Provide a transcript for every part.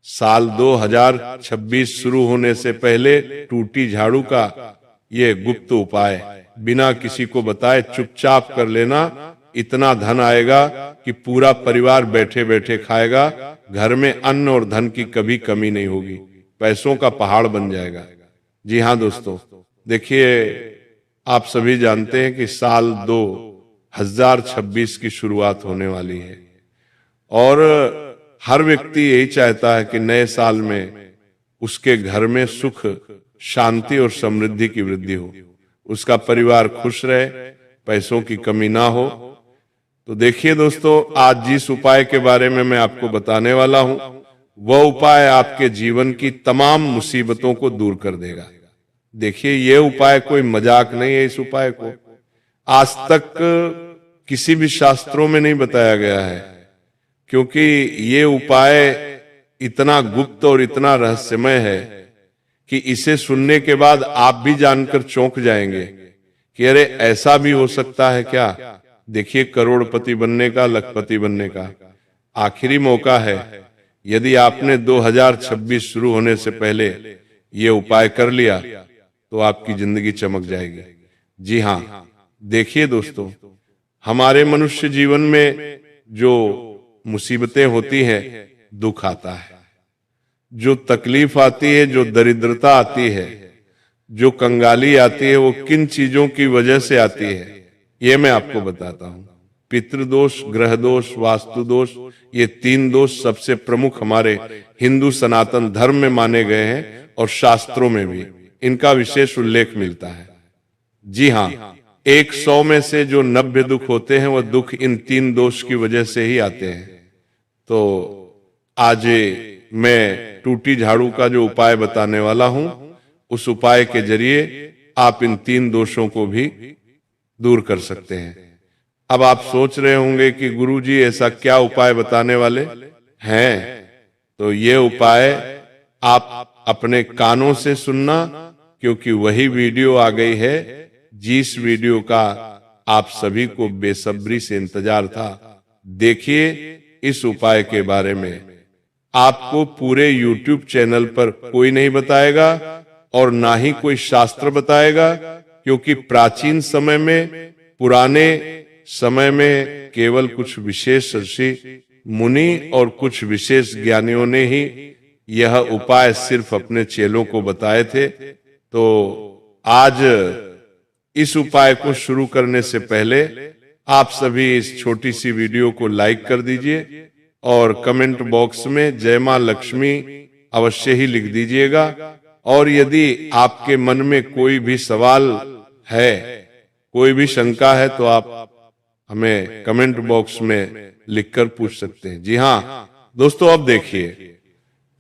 साल 2026 शुरू होने से पहले टूटी झाड़ू का ये गुप्त उपाय बिना किसी को बताए चुपचाप कर लेना। इतना धन आएगा कि पूरा परिवार बैठे बैठे खाएगा। घर में अन्न और धन की कभी कमी नहीं होगी, पैसों का पहाड़ बन जाएगा। जी हाँ दोस्तों, देखिए आप सभी जानते हैं कि साल 2026 की शुरुआत होने वाली है और हर व्यक्ति यही चाहता है कि नए साल में उसके घर में सुख, शांति और समृद्धि की वृद्धि हो, उसका परिवार खुश रहे, पैसों की कमी ना हो। तो देखिए दोस्तों, आज जिस उपाय के बारे में मैं आपको बताने वाला हूं, वह उपाय आपके जीवन की तमाम मुसीबतों को दूर कर देगा। देखिए, ये उपाय कोई मजाक नहीं है। इस उपाय को आज तक किसी भी शास्त्रों में नहीं बताया गया है, क्योंकि ये उपाय इतना गुप्त और इतना रहस्यमय है कि इसे सुनने के बाद आप भी जानकर चौंक जाएंगे कि अरे ऐसा भी हो सकता है क्या। देखिए, करोड़पति बनने का, लखपति बनने का आखिरी मौका है। यदि आपने 2026 शुरू होने से पहले ये उपाय कर लिया तो आपकी जिंदगी चमक जाएगी। जी हाँ, देखिए दोस्तों, हमारे मनुष्य जीवन में जो मुसीबतें होती हैं, दुख आता है, जो तकलीफ आती है, जो दरिद्रता आती है, जो कंगाली आती है, वो किन चीजों की वजह से आती है ये मैं आपको बताता हूं। पितृदोष, ग्रह दोष, वास्तु दोष, ये 3 दोष सबसे प्रमुख हमारे हिंदू सनातन धर्म में माने गए हैं और शास्त्रों में भी इनका विशेष उल्लेख मिलता है। जी हाँ, 100 में से जो 90 दुख होते हैं वह दुख इन 3 दोष की वजह से ही आते हैं। तो आज मैं टूटी झाड़ू का जो उपाय बताने वाला हूं, उस उपाय के जरिए आप इन 3 दोषों को भी दूर कर सकते हैं। अब आप सोच रहे होंगे कि गुरुजी ऐसा क्या उपाय बताने वाले हैं, तो ये उपाय आप अपने कानों से सुनना, क्योंकि वही वीडियो आ गई है जिस वीडियो का आप सभी को बेसब्री से इंतजार था। देखिए, इस उपाय के बारे में आपको पूरे YouTube चैनल पर कोई नहीं बताएगा और ना ही कोई शास्त्र बताएगा, क्योंकि प्राचीन समय में, पुराने समय में केवल कुछ विशेष ऋषि मुनि और कुछ विशेष ज्ञानियों ने ही यह उपाय सिर्फ अपने चेलों को बताए थे। तो आज इस उपाय को शुरू करने से पहले आप सभी इस छोटी सी वीडियो को लाइक कर दीजिए और कमेंट बॉक्स में जय मां लक्ष्मी अवश्य ही लिख दीजिएगा। और यदि आपके मन में कोई भी सवाल है, कोई भी शंका है, तो आप हमें कमेंट बॉक्स में लिखकर पूछ सकते हैं। जी हाँ दोस्तों, अब देखिए,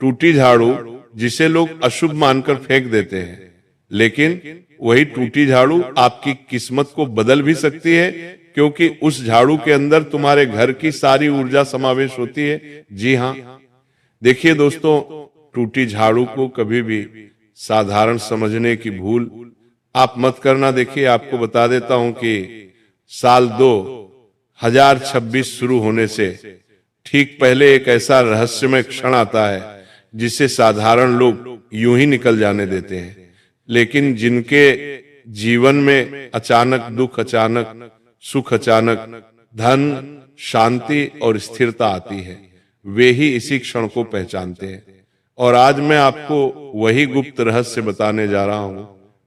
टूटी झाड़ू जिसे लोग अशुभ मानकर फेंक देते हैं, लेकिन वही टूटी झाड़ू आपकी किस्मत को बदल भी सकती है, क्योंकि उस झाड़ू के अंदर तुम्हारे घर की सारी ऊर्जा समावेश होती है। जी हाँ, देखिए दोस्तों, टूटी झाड़ू को कभी भी साधारण समझने की भूल आप मत करना। देखिए, आपको बता देता हूं कि साल 2026 शुरू होने से ठीक पहले एक ऐसा रहस्यमय क्षण आता है जिसे साधारण लोग यूं ही निकल जाने देते हैं, लेकिन जिनके जीवन में अचानक दुख, अचानक सुख, अचानक धन, शांति और स्थिरता आती है, वे ही इसी क्षण को पहचानते हैं। और आज मैं आपको वही गुप्त रहस्य बताने जा रहा हूं,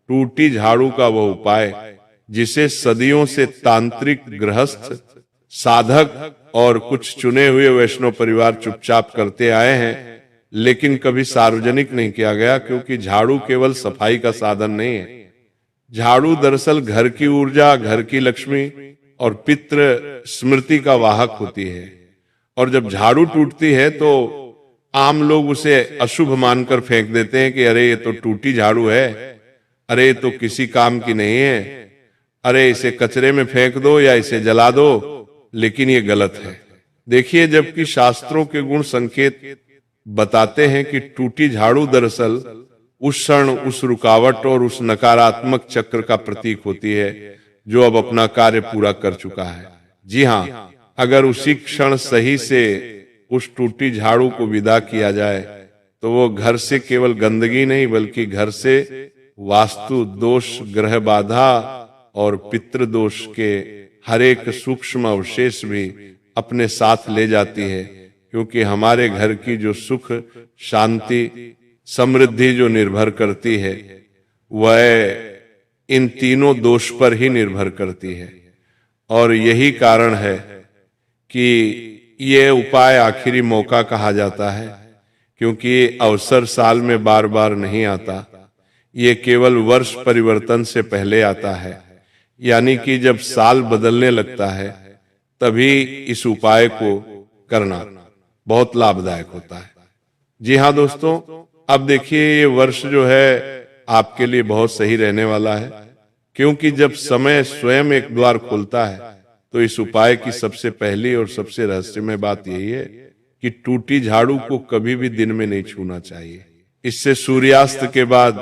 टूटी झाड़ू का वह उपाय जिसे सदियों से तांत्रिक, गृहस्थ, साधक और कुछ चुने हुए वैष्णव परिवार चुपचाप करते आए हैं, लेकिन कभी सार्वजनिक नहीं किया गया, क्योंकि झाड़ू केवल सफाई का साधन नहीं है। झाड़ू दरअसल घर की ऊर्जा, घर की लक्ष्मी और पितृ स्मृति का वाहक होती है। और जब झाड़ू टूटती है तो आम लोग उसे अशुभ मानकर फेंक देते हैं कि अरे ये तो टूटी झाड़ू है, अरे ये तो किसी काम की नहीं है, अरे इसे कचरे में फेंक दो या इसे जला दो। लेकिन ये गलत है। देखिए, जबकि शास्त्रों के गुण संकेत बताते हैं कि टूटी झाड़ू दरअसल उस क्षण, उस रुकावट और उस नकारात्मक चक्र का प्रतीक होती है जो अब अपना कार्य पूरा कर चुका है। जी हाँ, अगर उसी क्षण सही से उस टूटी झाड़ू को विदा किया जाए तो वो घर से केवल गंदगी नहीं बल्कि घर से वास्तु दोष, ग्रह बाधा और पितृ दोष के हर एक सूक्ष्म अवशेष भी अपने साथ ले जाती है, क्योंकि हमारे घर की जो सुख, शांति, समृद्धि जो निर्भर करती है वह इन तीनों दोष पर ही निर्भर करती है। और यही कारण है कि ये उपाय आखिरी मौका कहा जाता है, क्योंकि ये अवसर साल में बार बार नहीं आता, ये केवल वर्ष परिवर्तन से पहले आता है। यानी कि जब साल बदलने लगता है तभी इस उपाय को करना बहुत लाभदायक होता है। जी हाँ दोस्तों, अब देखिए ये वर्ष जो है आपके लिए बहुत सही रहने वाला है, क्योंकि जब समय स्वयं एक द्वार खोलता है तो इस उपाय की सबसे पहली और सबसे रहस्यमय बात यही है कि टूटी झाड़ू को कभी भी दिन में नहीं छूना चाहिए। इससे सूर्यास्त के बाद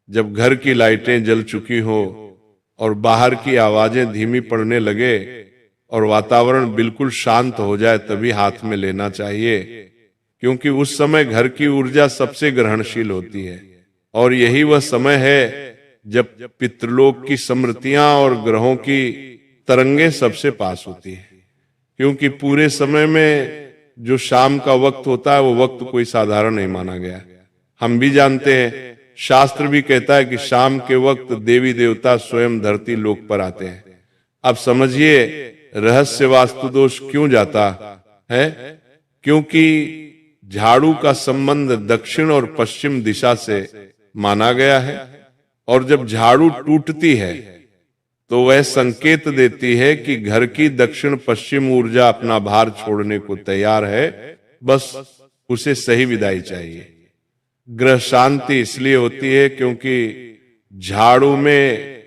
जब घर की लाइटें जल चुकी हो और बाहर की आवाजें धीमी पड़ने लगे और वातावरण बिल्कुल शांत हो जाए तभी हाथ में लेना चाहिए, क्योंकि उस समय घर की ऊर्जा सबसे ग्रहणशील होती है और यही वह समय है जब पितृलोक की स्मृतियां और ग्रहों की तरंगे सबसे पास होती है। क्योंकि पूरे समय में जो शाम का वक्त होता है वो वक्त कोई साधारण नहीं माना गया। हम भी जानते हैं, शास्त्र भी कहता है कि शाम के वक्त देवी देवता स्वयं धरती लोक पर आते हैं। अब समझिए रहस्य वास्तु दोष क्यों जाता है, क्योंकि झाड़ू का संबंध दक्षिण और पश्चिम दिशा से माना गया है और जब झाड़ू टूटती है तो वह संकेत देती है कि घर की दक्षिण पश्चिम ऊर्जा अपना भार छोड़ने को तैयार है, बस उसे सही विदाई चाहिए। ग्रह शांति इसलिए होती है क्योंकि झाड़ू में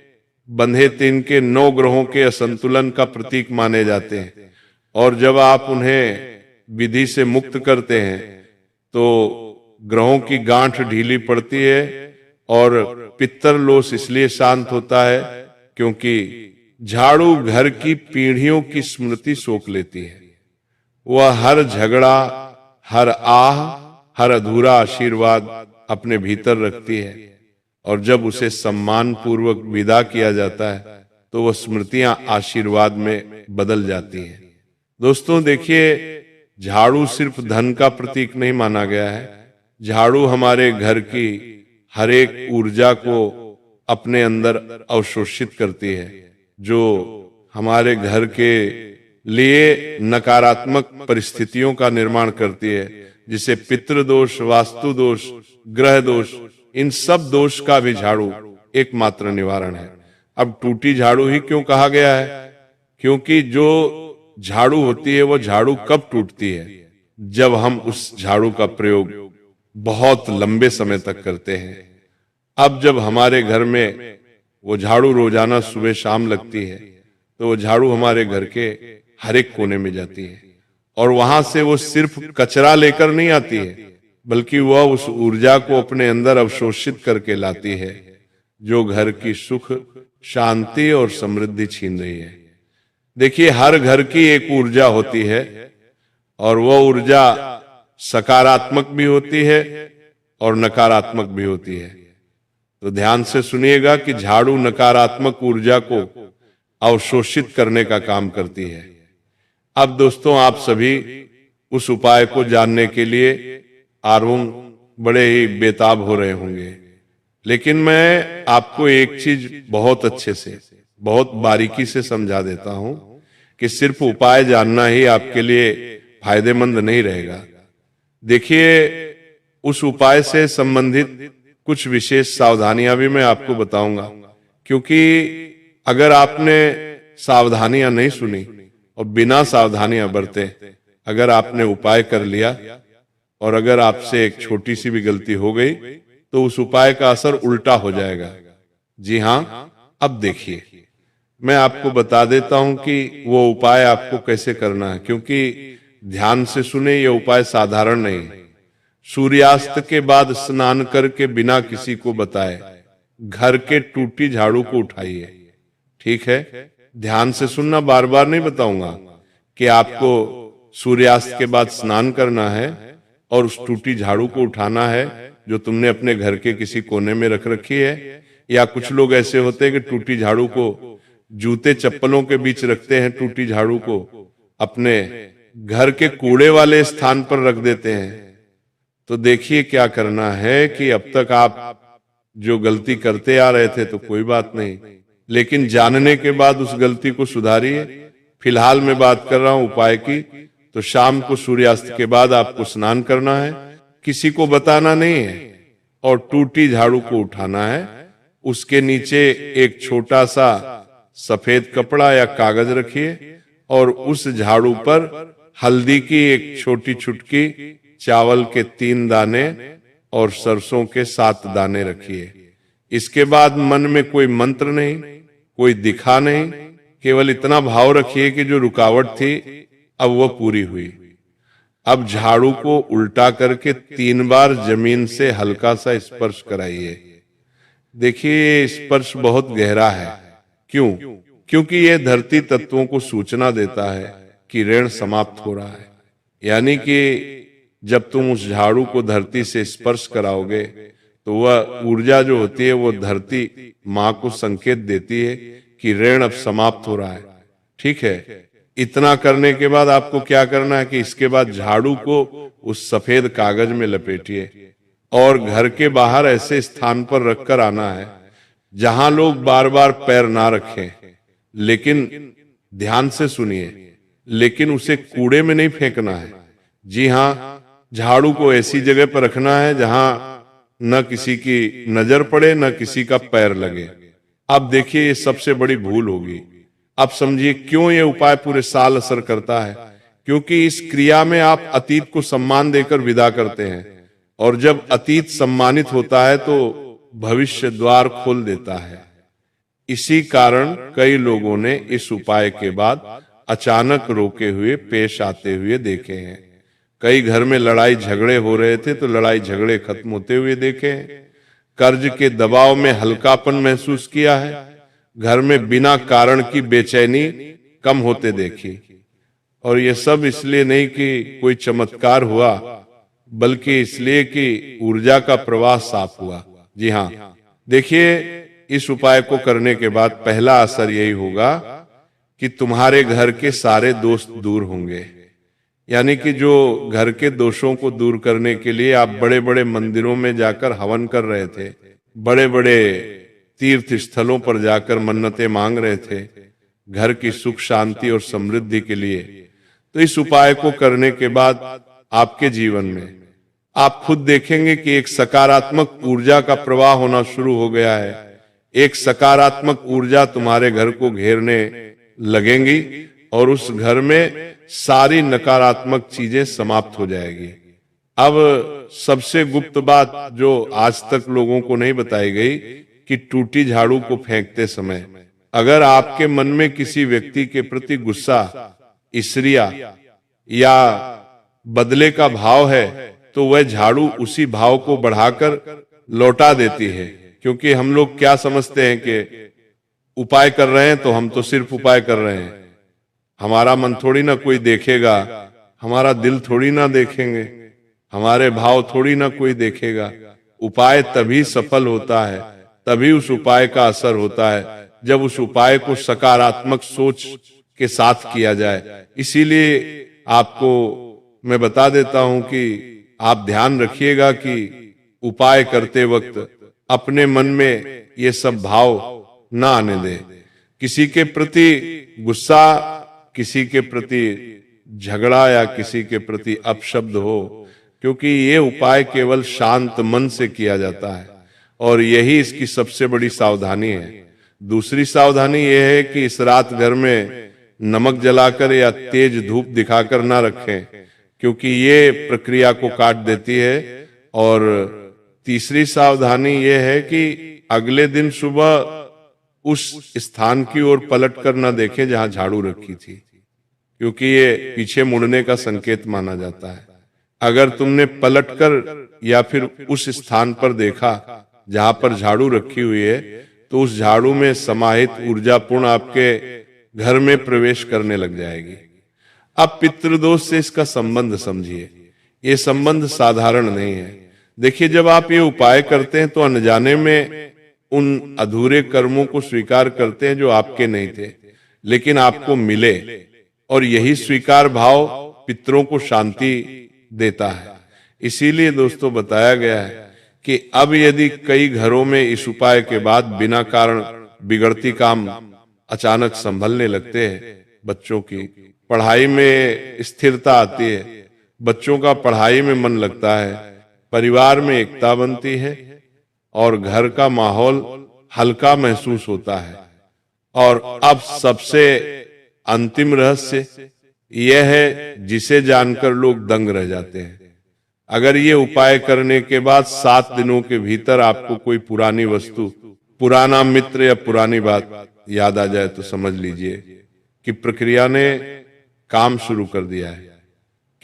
बंधे तीन के 9 ग्रहों के असंतुलन का प्रतीक माने जाते हैं और जब आप उन्हें विधि से मुक्त करते हैं तो ग्रहों की गांठ ढीली पड़ती है और पितृलोक इसलिए शांत होता है क्योंकि झाड़ू घर की पीढ़ियों की स्मृति सोख लेती है। वह हर झगड़ा, हर आह, हर अधूरा आशीर्वाद अपने भीतर रखती है और जब उसे सम्मान पूर्वक विदा किया जाता है तो वह स्मृतियां आशीर्वाद में बदल जाती हैं। दोस्तों देखिए, झाड़ू सिर्फ धन का प्रतीक नहीं माना गया है। झाड़ू हमारे घर की हर एक ऊर्जा को अपने अंदर अवशोषित करती है, जो हमारे घर के लिए नकारात्मक परिस्थितियों का निर्माण करती है, जिसे पितृदोष, वास्तु दोष, ग्रह दोष, इन सब दोष का भी झाड़ू एकमात्र निवारण है। अब टूटी झाड़ू ही क्यों कहा गया है, क्योंकि जो झाड़ू होती है वो झाड़ू कब टूटती है, जब हम उस झाड़ू का प्रयोग बहुत लंबे समय तक करते हैं। अब जब हमारे घर में वो झाड़ू रोजाना सुबह शाम लगती है तो वो झाड़ू हमारे घर के हर एक कोने में जाती है और वहां से वो सिर्फ कचरा लेकर नहीं आती है, बल्कि वह उस ऊर्जा को अपने अंदर अवशोषित करके लाती है जो घर की सुख, शांति और समृद्धि छीन रही है। देखिए, हर घर की एक ऊर्जा होती है और वह ऊर्जा सकारात्मक भी होती है और नकारात्मक भी होती है। तो ध्यान से सुनिएगा कि झाड़ू नकारात्मक ऊर्जा को अवशोषित करने का काम करती है। अब दोस्तों, आप सभी उस उपाय को जानने के लिए आरुंग बड़े ही बेताब हो रहे होंगे, लेकिन मैं आपको एक चीज बहुत अच्छे से, बहुत बारीकी से समझा देता हूं कि सिर्फ उपाय जानना ही आपके लिए फायदेमंद नहीं रहेगा। देखिए, उस उपाय से संबंधित कुछ विशेष सावधानियां भी मैं आपको बताऊंगा, क्योंकि अगर आपने सावधानियां नहीं सुनी और बिना सावधानियां बरते अगर आपने उपाय कर लिया और अगर आपसे एक छोटी सी भी गलती हो गई तो उस उपाय का असर उल्टा हो जाएगा। जी हां, अब देखिए, मैं आपको बता देता हूं कि वो उपाय आपको कैसे करना है, क्योंकि ध्यान से सुने, ये उपाय साधारण नहीं। सूर्यास्त के बाद स्नान करके बिना किसी को बताए घर के टूटी झाड़ू को उठाइए। ठीक है, ध्यान से सुनना, बार बार नहीं बताऊंगा कि आपको सूर्यास्त के बाद स्नान करना है और उस टूटी झाड़ू को उठाना है जो तुमने अपने घर के किसी कोने में रख रखी है। या कुछ लोग ऐसे होते हैं कि टूटी झाड़ू को जूते चप्पलों के बीच रखते हैं, टूटी झाड़ू को अपने घर के कूड़े वाले स्थान पर रख देते हैं। तो देखिए क्या करना है कि अब तक आप जो गलती करते आ रहे थे तो कोई बात नहीं, लेकिन जानने के बाद उस गलती को सुधारिए। फिलहाल मैं बात कर रहा हूं उपाय की। तो शाम को सूर्यास्त के बाद आपको स्नान करना है, किसी को बताना नहीं है, और टूटी झाड़ू को उठाना है। उसके नीचे एक छोटा सा सफेद कपड़ा या कागज रखिए और उस झाड़ू पर हल्दी की एक छोटी चुटकी, चावल के 3 दाने और सरसों के 7 दाने रखिए। इसके बाद मन में कोई मंत्र नहीं, कोई दिखा नहीं, केवल इतना भाव रखिए कि जो रुकावट थी अब वह पूरी हुई। अब झाड़ू को उल्टा करके 3 बार जमीन से हल्का सा स्पर्श कराइए। देखिए ये स्पर्श बहुत गहरा है। क्यों? क्योंकि ये धरती तत्वों को सूचना देता है कि ऋण समाप्त हो रहा है। यानी कि जब तुम उस झाड़ू को धरती से स्पर्श कराओगे तो वह ऊर्जा जो होती है वो धरती माँ को संकेत देती है कि ऋण अब समाप्त हो रहा है। ठीक है, इतना करने के बाद आपको क्या करना है कि इसके बाद झाड़ू को उस सफेद कागज में लपेटिए और घर के बाहर ऐसे स्थान पर रखकर आना है जहां लोग बार बार पैर ना रखें। लेकिन ध्यान से सुनिए, लेकिन उसे कूड़े में नहीं फेंकना है। जी हाँ, झाड़ू को ऐसी जगह पर रखना है जहां न किसी की नजर पड़े न किसी का पैर लगे। अब देखिए ये सबसे बड़ी भूल होगी। अब समझिए क्यों ये उपाय पूरे साल असर करता है। क्योंकि इस क्रिया में आप अतीत को सम्मान देकर विदा करते हैं, और जब अतीत सम्मानित होता है तो भविष्य द्वार खोल देता है। इसी कारण कई लोगों ने इस उपाय के बाद अचानक रोके हुए पेश आते हुए देखे हैं। कई घर में लड़ाई झगड़े हो रहे थे तो लड़ाई झगड़े खत्म होते हुए देखे हैं। कर्ज के दबाव में हल्कापन महसूस किया है। घर में बिना कारण की बेचैनी कम होते देखी। और ये सब इसलिए नहीं कि कोई चमत्कार हुआ, बल्कि इसलिए कि ऊर्जा का प्रवाह साफ हुआ। जी हाँ, देखिए इस उपाय को करने के बाद पहला असर यही होगा कि तुम्हारे घर के सारे दोष दूर होंगे। यानी कि जो घर के दोषों को दूर करने के लिए आप बड़े बड़े मंदिरों में जाकर हवन कर रहे थे, बड़े बड़े तीर्थ स्थलों पर जाकर मन्नतें मांग रहे थे घर की सुख शांति और समृद्धि के लिए, तो इस उपाय को करने के बाद आपके जीवन में आप खुद देखेंगे कि एक सकारात्मक ऊर्जा का प्रवाह होना शुरू हो गया है। एक सकारात्मक ऊर्जा तुम्हारे घर को घेरने लगेंगी और उस घर में सारी नकारात्मक चीजें समाप्त हो जाएगी। अब सबसे गुप्त बात जो आज तक लोगों को नहीं बताई गई कि टूटी झाड़ू को फेंकते समय अगर आपके मन में किसी व्यक्ति के प्रति गुस्सा, ईर्ष्या या बदले का भाव है तो वह झाड़ू उसी भाव को बढ़ाकर लौटा देती है। क्योंकि हम लोग क्या समझते हैं कि उपाय कर रहे हैं तो हम तो सिर्फ उपाय कर रहे हैं, हमारा मन थोड़ी ना कोई देखेगा, हमारा दिल थोड़ी ना देखेंगे, हमारे भाव थोड़ी ना कोई देखेगा। उपाय तभी सफल होता है, तभी उस उपाय का असर होता है जब उस उपाय को सकारात्मक सोच के साथ किया जाए। इसीलिए आपको मैं बता देता हूं कि आप ध्यान रखिएगा कि उपाय करते वक्त अपने मन में ये सब भाव ना आने दें। किसी के प्रति गुस्सा, किसी के प्रति झगड़ा या किसी के प्रति अपशब्द हो, क्योंकि ये उपाय केवल शांत मन से किया जाता है और यही इसकी सबसे बड़ी सावधानी है। दूसरी सावधानी यह है कि इस रात घर में नमक जलाकर या तेज धूप दिखाकर ना रखें, क्योंकि ये प्रक्रिया को काट देती है। और तीसरी सावधानी यह है कि अगले दिन सुबह उस स्थान की ओर पलट कर न देखें जहां झाड़ू रखी थी, क्योंकि ये पीछे मुड़ने का संकेत माना जाता है। अगर तुमने पलटकर या फिर उस स्थान पर देखा जहां पर झाड़ू रखी हुई है तो उस झाड़ू में समाहित ऊर्जापूर्ण आपके घर में प्रवेश करने लग जाएगी। अब पितृदोष से इसका संबंध समझिए। ये संबंध साधारण नहीं है। देखिए, जब आप ये उपाय करते हैं तो अनजाने में उन अधूरे कर्मों को स्वीकार करते हैं जो आपके नहीं थे लेकिन आपको मिले, और यही स्वीकार भाव पितरों को शांति देता है। इसीलिए दोस्तों बताया गया है कि अब यदि कई घरों में इस उपाय के बाद बिना कारण बिगड़ती काम अचानक संभलने लगते हैं, बच्चों की पढ़ाई में स्थिरता आती है, बच्चों का पढ़ाई में मन लगता है, परिवार में एकता बनती है और घर का माहौल हल्का महसूस होता है। और अब सबसे अंतिम रहस्य यह है जिसे जानकर लोग दंग रह जाते हैं। अगर ये उपाय करने के बाद 7 दिनों के भीतर आपको कोई पुरानी वस्तु, पुराना मित्र या पुरानी बात याद आ जाए तो समझ लीजिए कि प्रक्रिया ने काम शुरू कर दिया है।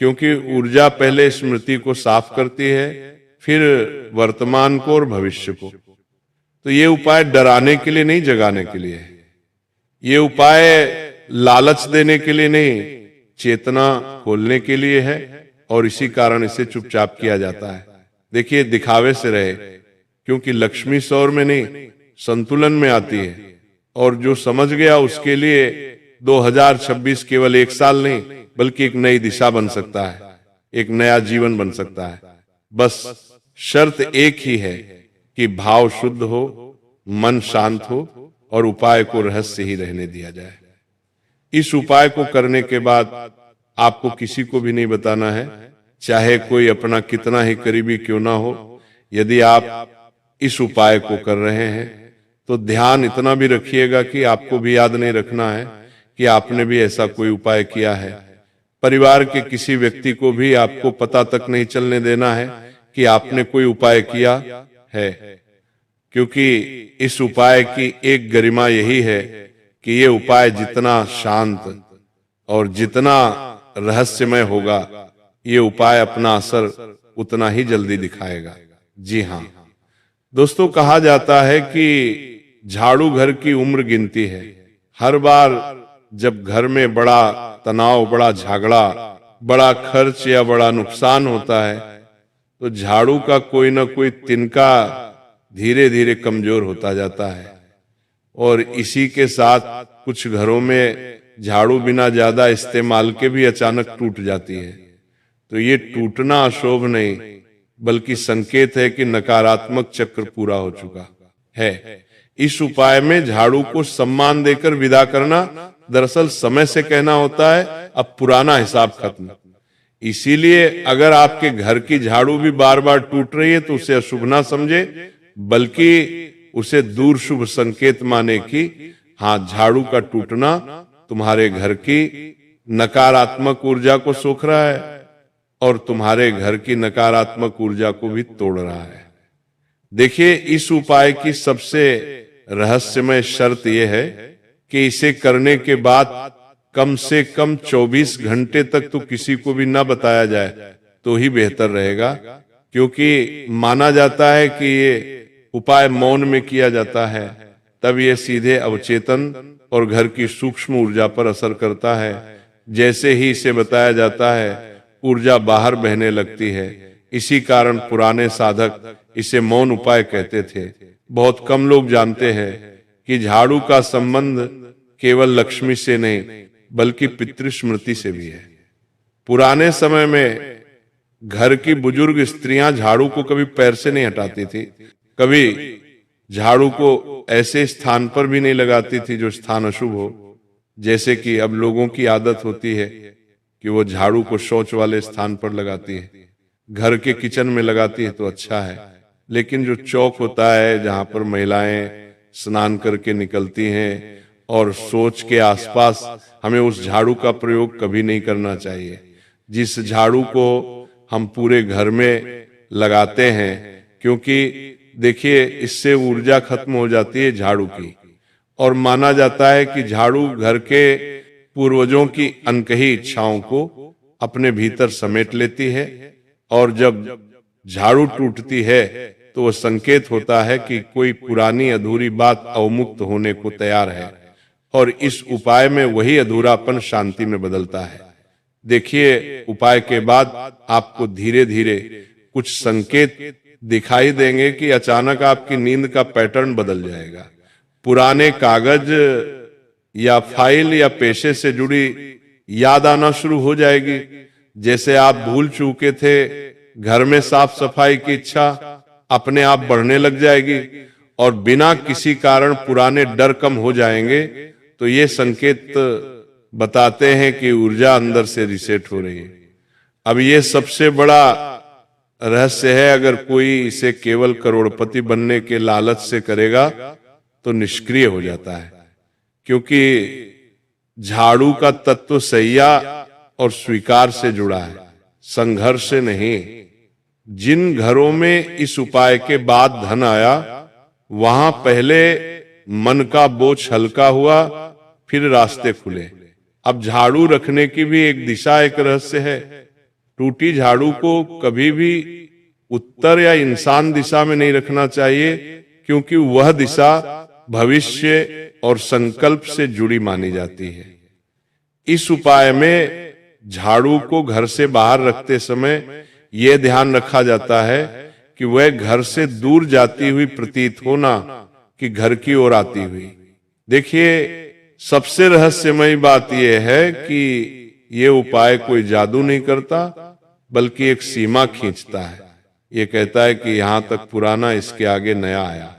क्योंकि ऊर्जा पहले स्मृति को साफ करती है, फिर वर्तमान को और भविष्य को। तो ये उपाय डराने के लिए नहीं, जगाने के लिए है। ये उपाय लालच देने के लिए नहीं, चेतना खोलने के लिए है, और इसी कारण इसे चुपचाप किया जाता है। देखिए, दिखावे से रहे, क्योंकि लक्ष्मी सौर में नहीं संतुलन में आती है। और जो समझ गया उसके लिए 2026 केवल 1 साल नहीं बल्कि एक नई दिशा बन सकता है, एक नया जीवन बन सकता है। बस शर्त एक ही है कि भाव शुद्ध हो, मन शांत हो और उपाय को रहस्य ही रहने दिया जाए। इस उपाय को करने के बाद आपको किसी को भी नहीं बताना है, चाहे कोई अपना कितना ही करीबी क्यों ना हो। यदि आप इस उपाय को कर रहे हैं तो ध्यान इतना भी रखिएगा कि आपको भी याद नहीं रखना है कि आपने भी ऐसा कोई उपाय किया है। परिवार के किसी व्यक्ति को भी आपको पता तक नहीं चलने देना है कि आपने कोई उपाय किया है, क्योंकि इस उपाय की एक गरिमा यही है कि ये उपाय जितना शांत और जितना रहस्यमय होगा, ये उपाय अपना असर उतना ही जल्दी दिखाएगा। जी हाँ दोस्तों, कहा जाता है कि झाड़ू घर की उम्र गिनती है। हर बार जब घर में बड़ा तनाव, बड़ा झगड़ा, बड़ा खर्च या बड़ा नुकसान होता है तो झाड़ू का कोई ना कोई तिनका धीरे धीरे कमजोर होता जाता है। और इसी के साथ कुछ घरों में झाड़ू बिना ज्यादा इस्तेमाल के भी अचानक टूट जाती है। तो ये टूटना अशुभ नहीं बल्कि संकेत है कि नकारात्मक चक्र पूरा हो चुका है। इस उपाय में झाड़ू को सम्मान देकर विदा करना दरअसल समय से कहना होता है अब पुराना हिसाब खत्म। इसीलिए अगर आपके घर की झाड़ू भी बार बार टूट रही है तो उसे अशुभ ना समझे बल्कि उसे दूर शुभ संकेत माने कि हाँ, झाड़ू का टूटना तुम्हारे घर की नकारात्मक ऊर्जा को सोख रहा है और तुम्हारे घर की नकारात्मक ऊर्जा को भी तोड़ रहा है। देखिए, इस उपाय की सबसे रहस्यमय शर्त यह है कि इसे करने के बाद कम से कम 24 घंटे तक तो किसी को भी ना बताया जाए तो ही बेहतर रहेगा, क्योंकि माना जाता है कि ये उपाय मौन में किया जाता है, तब ये सीधे अवचेतन और घर की सूक्ष्म ऊर्जा पर असर करता है। जैसे ही इसे बताया जाता है ऊर्जा बाहर बहने लगती है। इसी कारण पुराने साधक इसे मौन उपाय कहते थे। बहुत कम लोग जानते हैं कि झाड़ू का संबंध केवल लक्ष्मी से नहीं बल्कि पितृस्मृति से भी है। पुराने समय में घर की बुजुर्ग स्त्रियां झाड़ू को कभी पैर से नहीं हटाती थी, कभी झाड़ू को ऐसे स्थान पर भी नहीं लगाती थी जो स्थान अशुभ हो। जैसे कि अब लोगों की आदत होती है कि वो झाड़ू को शौच वाले स्थान पर लगाती है, घर के किचन में लगाती है तो अच्छा है, लेकिन जो चौक होता है जहां पर महिलाएं स्नान करके निकलती हैं और शौच के आसपास हमें उस झाड़ू का प्रयोग कभी नहीं करना चाहिए। जिस झाड़ू को हम पूरे घर में लगाते हैं, क्योंकि देखिए इससे ऊर्जा खत्म हो जाती है झाड़ू की, और माना जाता है कि झाड़ू घर के पूर्वजों की अनकही इच्छाओं को अपने भीतर समेट लेती है, और जब झाड़ू टूटती है तो वह संकेत होता है कि कोई पुरानी अधूरी बात अवमुक्त होने को तैयार है, और इस उपाय में वही अधूरापन शांति में बदलता है। देखिए उपाय के बाद आपको धीरे धीरे कुछ संकेत दिखाई देंगे कि अचानक आपकी नींद का पैटर्न बदल जाएगा। पुराने कागज या फाइल या पेशे से जुड़ी याद आना शुरू हो जाएगी। जैसे आप भूल चूके थे, घर में साफ सफाई की इच्छा अपने आप बढ़ने लग जाएगी और बिना किसी कारण पुराने डर कम हो जाएंगे। तो ये संकेत बताते हैं कि ऊर्जा अंदर से रिसेट हो रही है। अब ये सबसे बड़ा रहस्य है। अगर कोई इसे केवल करोड़पति बनने के लालच से करेगा तो निष्क्रिय हो जाता है, क्योंकि झाड़ू का तत्व सैया और स्वीकार से जुड़ा है, संघर्ष से नहीं। जिन घरों में इस उपाय के बाद धन आया, वहां पहले मन का बोझ हल्का हुआ, फिर रास्ते खुले। अब झाड़ू रखने की भी एक दिशा, एक रहस्य है। टूटी झाड़ू को कभी भी उत्तर या इंसान दिशा में नहीं रखना चाहिए, क्योंकि वह दिशा भविष्य और संकल्प से जुड़ी मानी जाती है। इस उपाय में झाड़ू को घर से बाहर रखते समय यह ध्यान रखा जाता है कि वह घर से दूर जाती हुई प्रतीत होना कि घर की ओर आती हुई। देखिए, सबसे रहस्यमयी बात यह है कि यह उपाय कोई जादू नहीं करता, बल्कि एक सीमा खींचता है। ये कहता है कि यहां तक पुराना, इसके आगे नया आया।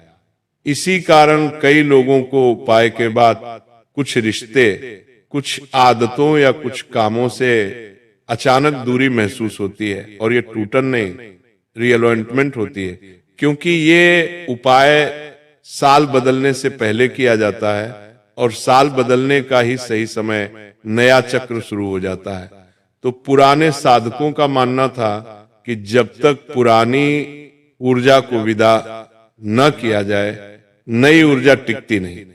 इसी कारण कई लोगों को उपाय के बाद कुछ रिश्ते, कुछ आदतों या कुछ कामों से अचानक दूरी महसूस होती है, और ये टूटन नहीं, रिअलाइनमेंट होती है, क्योंकि ये उपाय साल बदलने से पहले किया जाता है और साल बदलने का ही सही समय नया चक्र शुरू हो जाता है। तो पुराने साधकों का मानना था कि जब तक पुरानी ऊर्जा को विदा न किया जाए, नई ऊर्जा टिकती नहीं।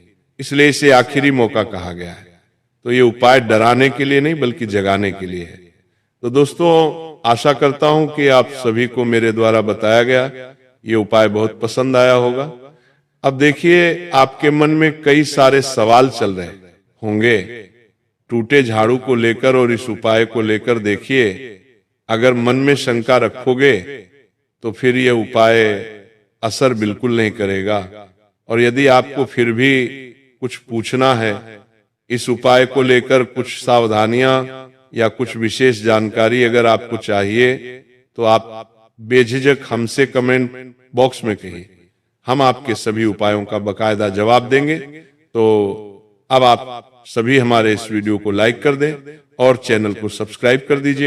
इसलिए इसे आखिरी मौका कहा गया है। तो ये उपाय डराने के लिए नहीं, बल्कि जगाने के लिए है। तो दोस्तों, आशा करता हूं कि आप सभी को मेरे द्वारा बताया गया ये उपाय बहुत पसंद आया होगा। अब देखिए, आपके मन में कई सारे सवाल चल रहे होंगे टूटे झाड़ू को लेकर और इस उपाय को लेकर। देखिए, अगर मन में शंका रखोगे तो फिर यह उपाय असर बिल्कुल नहीं करेगा। और यदि आपको फिर भी कुछ पूछना है इस उपाय को लेकर, कुछ सावधानियां या कुछ विशेष जानकारी अगर आपको चाहिए, तो आप बेझिझक हमसे कमेंट बॉक्स में कहिए। हम आपके सभी उपायों का बकायदा जवाब देंगे। तो अब आप सभी हमारे इस वीडियो को लाइक कर दें और चैनल को सब्सक्राइब कर दीजिए।